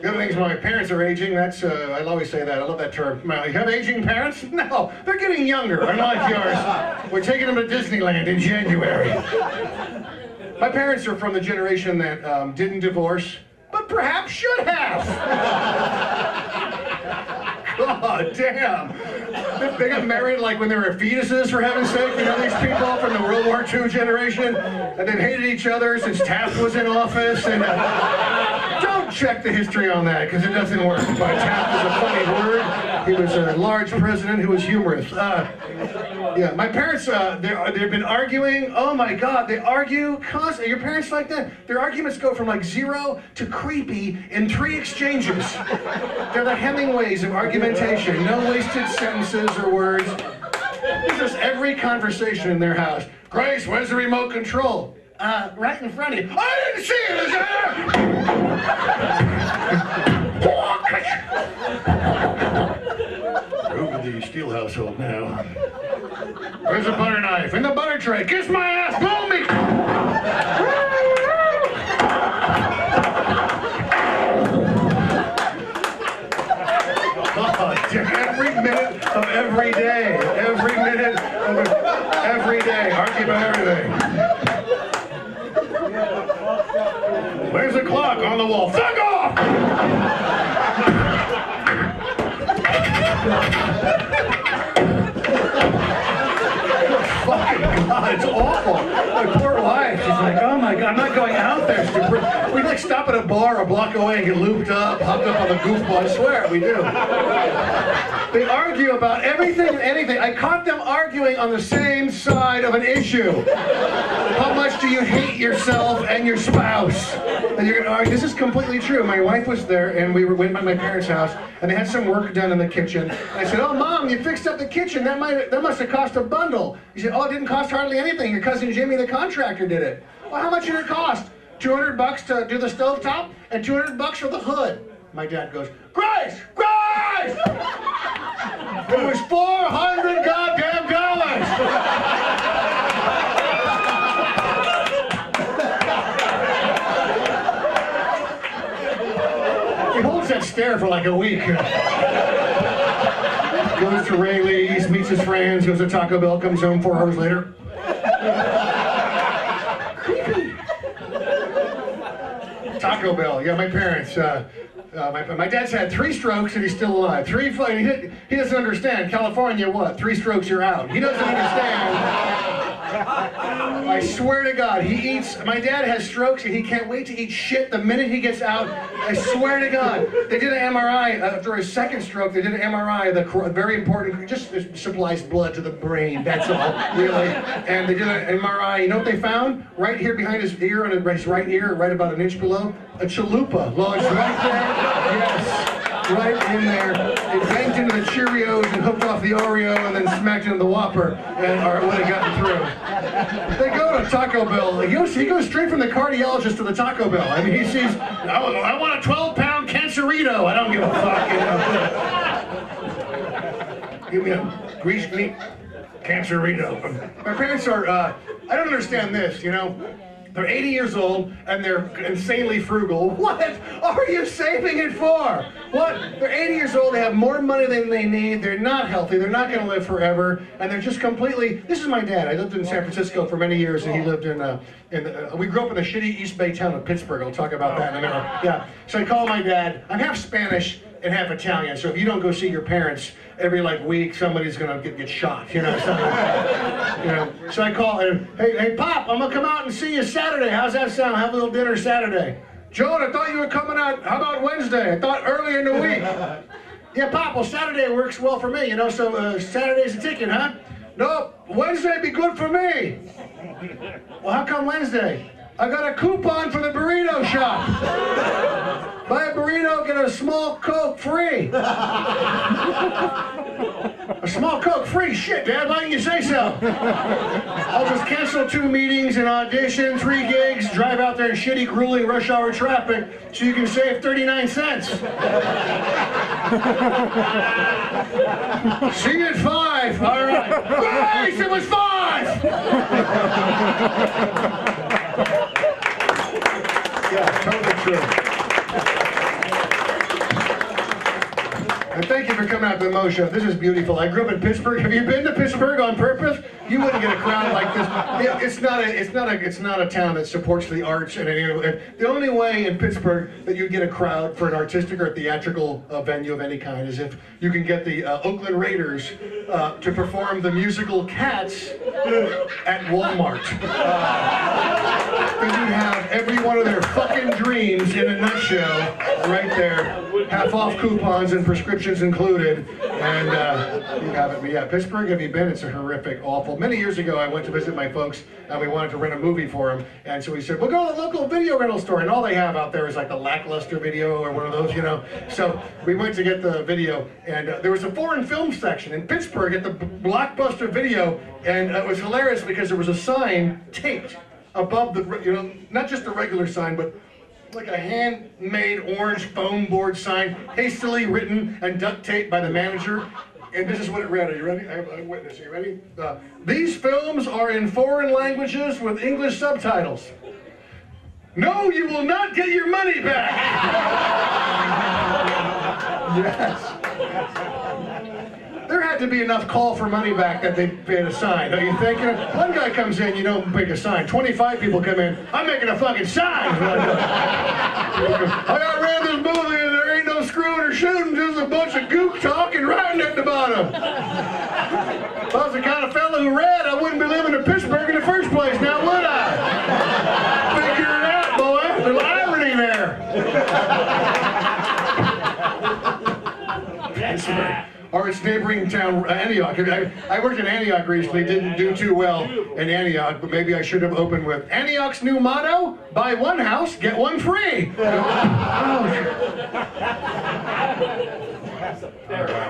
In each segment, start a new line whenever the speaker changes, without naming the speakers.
The other thing is when my parents are aging, that's, I'll always say that, I love that term. You have aging parents? No, they're getting younger, unlike yours. We're taking them to Disneyland in January. My parents are from the generation that didn't divorce, but perhaps should have. God damn. They got married like when they were fetuses, for heaven's sake. You know, these people from the World War II generation, and they've hated each other since Taft was in office. And don't check the history on that, because it doesn't work. But Taft is a funny word. He was a large president who was humorous. Yeah, my parents, they've been arguing. Oh my God, they argue constantly. Your parents like that? Their arguments go from like 0 to creepy in 3 exchanges. They're the Hemingways of argumentation. No wasted sentences or words. It's just every conversation in their house. Grace, where's the remote control? Right in front of you. I didn't see it, is there? Over the Steel household now. Where's the butter knife? In the butter tray. Kiss my ass, blow me! Every minute of every day. Every minute of every day. Argue about everything. Where's the clock? On the wall. Fuck off! Fucking God, it's awful. My poor wife, she's like, oh my God, I'm not going out there. We like stop at a bar a block away and get looped up, hopped up on the goofball. I swear, we do. They argue about everything and anything. I caught them arguing on the same side of an issue. How much do you hate yourself and your spouse? And you're gonna argue. This is completely true. My wife was there, and we went by my parents' house, and they had some work done in the kitchen. And I said, oh, Mom, you fixed up the kitchen. That must have cost a bundle. He said, oh, it didn't cost hardly anything. Your cousin Jimmy, the contractor, did it. Well, how much did it cost? $200 to do the stovetop and $200 for the hood. My dad goes, Grace! Grace! It was $400 goddamn dollars! He holds that stare for like a week. Goes to Rayleigh's, meets his friends, goes to Taco Bell, comes home 4 hours later. Creepy. Taco Bell, yeah, my parents. My dad's had 3 strokes and he's still alive. He doesn't understand. California, what? 3 strokes, you're out. He doesn't understand. I swear to God, my dad has strokes and he can't wait to eat shit the minute he gets out. I swear to God. They did an MRI after his 2nd stroke. They did an MRI, very important, just supplies blood to the brain, that's all, really. And they did an MRI. You know what they found? Right here behind his ear, on his right ear, right about an inch below, a chalupa lodged right there. Yes, right in there. It banged into the Cheerios and hooked off the Oreo and then smacked into the Whopper, or it would have gotten through. They go to Taco Bell. He goes straight from the cardiologist to the Taco Bell. I mean, he sees, I want a 12-pound cancerito. I don't give a fuck, you know. Give me a greased meat cancerito. My parents are, I don't understand this, you know. They're 80 years old, and they're insanely frugal. What are you saving it for? What? They're 80 years old, they have more money than they need, they're not healthy, they're not going to live forever, and they're just completely... This is my dad. I lived in San Francisco for many years, and he lived we grew up in the shitty East Bay town of Pittsburgh. I'll talk about that in a minute. Yeah. So I call my dad. I'm half Spanish and half Italian, so if you don't go see your parents every week, somebody's gonna get shot, you know. So I call and hey Pop, I'm gonna come out and see you Saturday. How's that sound? Have a little dinner Saturday. Joan, I thought you were coming out. How about Wednesday? I thought earlier in the week. Yeah, Pop. Well, Saturday works well for me, you know. So Saturday's a ticket, huh? No, Wednesday'd be good for me. Well, how come Wednesday? I got a coupon for the burrito shop. Buy a burrito, get a small Coke free. A small Coke free? Shit, Dad, why didn't you say so? I'll just cancel 2 meetings and audition, 3 gigs, drive out there in shitty, grueling rush hour traffic so you can save 39 cents. See you at 5. All right. Grace, it was 5! Yeah, totally true. thank you for coming out to the Moe Show. This is beautiful. I grew up in Pittsburgh. Have you been to Pittsburgh on purpose? You wouldn't get a crowd like this. It's not a town that supports the arts in any way. The only way in Pittsburgh that you get a crowd for an artistic or theatrical venue of any kind is if you can get the Oakland Raiders to perform the musical Cats at Walmart. Then you'd have every one of their fucking dreams in a nutshell right there. Half off coupons and prescriptions included. And you have it. But yeah, Pittsburgh, have you been? It's a horrific, awful. Many years ago, I went to visit my folks and we wanted to rent a movie for them. And so we said, we'll go to the local video rental store. And all they have out there is like the Lackluster Video or one of those, you know. So we went to get the video and there was a foreign film section in Pittsburgh at the Blockbuster Video. And it was hilarious because there was a sign taped above the, you know, not just the regular sign, but like a handmade orange foam board sign, hastily written and duct taped by the manager. And this is what it read. Are you ready? I have a witness. Are you ready? These films are in foreign languages with English subtitles. No, you will not get your money back. Yes. There had to be enough call for money back that they paid a sign, don't you think? One guy comes in, you don't make a sign. 25 people come in, I'm making a fucking sign. I ran this movie and there ain't no screwing or shooting, just a bunch of gook talking writing at the bottom. If I was the kind of fellow who read, I wouldn't be living in Pittsburgh in the first place, now would I? Figure it out, boy. There's irony there. Or its neighboring town, Antioch. I worked in Antioch recently, didn't do too well in Antioch, but maybe I should have opened with Antioch's new motto, buy one house, get one free.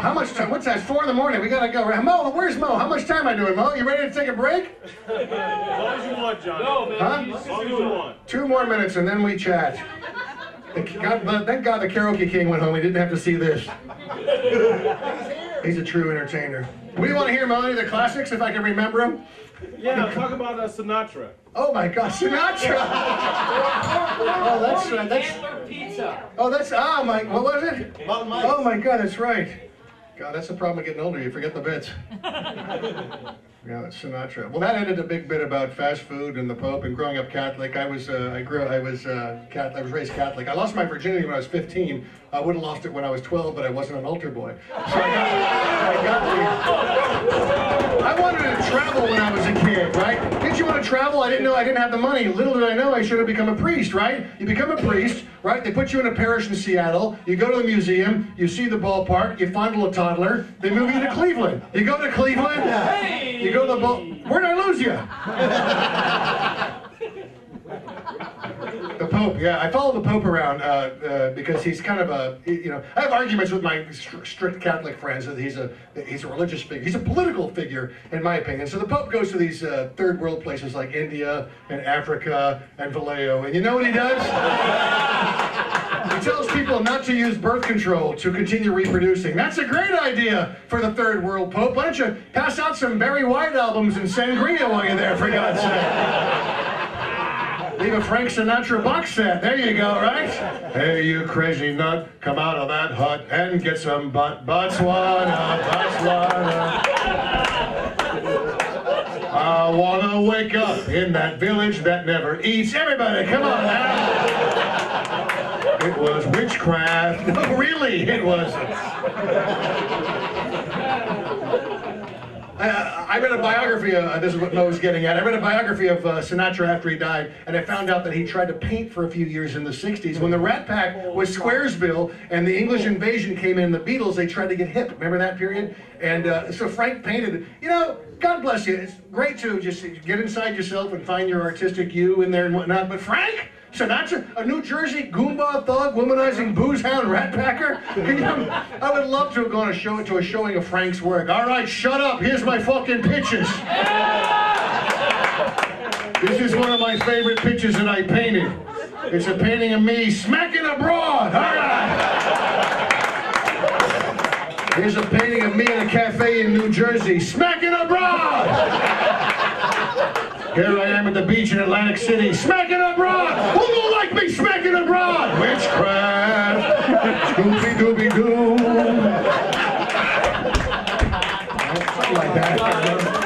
How much time? What's that? It's 4 in the morning. We gotta go. Mo, where's Mo? How much time am I doing, Mo? You ready to take a break?
As long as you want, John. No, man.
Huh?
As long as you want. 2
more minutes and then we chat. Thank God the karaoke king went home. He didn't have to see this. He's a true entertainer. What do you want to hear, Mo? Any of the classics, if I can remember them?
Yeah, talk about Sinatra.
Oh my God, Sinatra! Oh, that's
pizza.
Oh, that's my. What was it? Oh my God, that's right. God, that's the problem with getting older. You forget the bits. Yeah, that's Sinatra. Well, that ended a big bit about fast food and the Pope and growing up Catholic. I was raised Catholic. I lost my virginity when I was 15. I would have lost it when I was 12, but I wasn't an altar boy. So I wanted to travel when I was a kid, right? Did you want to travel? I didn't know. I didn't have the money. Little did I know I should have become a priest, right? You become a priest, right? They put you in a parish in Seattle. You go to the museum. You see the ballpark. You fondle a toddler. They move you to Cleveland. You go to Cleveland. You go to the ball. Where'd I lose you? The Pope, yeah. I follow the Pope around because he's kind of a, you know, I have arguments with my strict Catholic friends that he's a religious figure. He's a political figure, in my opinion. So the Pope goes to these third world places like India and Africa and Vallejo, and you know what he does? He tells people not to use birth control to continue reproducing. That's a great idea for the third world Pope. Why don't you pass out some Barry White albums and sangria while you're there, for God's sake? Leave a Frank Sinatra box set. There you go, right? Hey, you crazy nut, come out of that hut and get some Botswana, Botswana. I wanna wake up in that village that never eats. Everybody, come on now. It was witchcraft. No, really, it wasn't. I read a biography, this is what Moe's getting at. I read a biography of Sinatra after he died, and I found out that he tried to paint for a few years in the 60s. When the Rat Pack was Squaresville and the English invasion came in, the Beatles, they tried to get hip. Remember that period? And so Frank painted, you know, God bless you. It's great to just get inside yourself and find your artistic you in there and whatnot, but Frank Sinatra, a New Jersey Goomba thug, womanizing booze hound rat packer? I would love to have gone to a showing of Frank's work. All right, shut up. Here's my fucking pictures. This is one of my favorite pictures that I painted. It's a painting of me smacking a broad. All right. Here's a painting of me in a cafe in New Jersey, smacking a broad. Here I am at the beach in Atlantic City, smacking a broad. Who don't like me smacking a broad? Witchcraft. Scooby Dooby Doo. Something like that.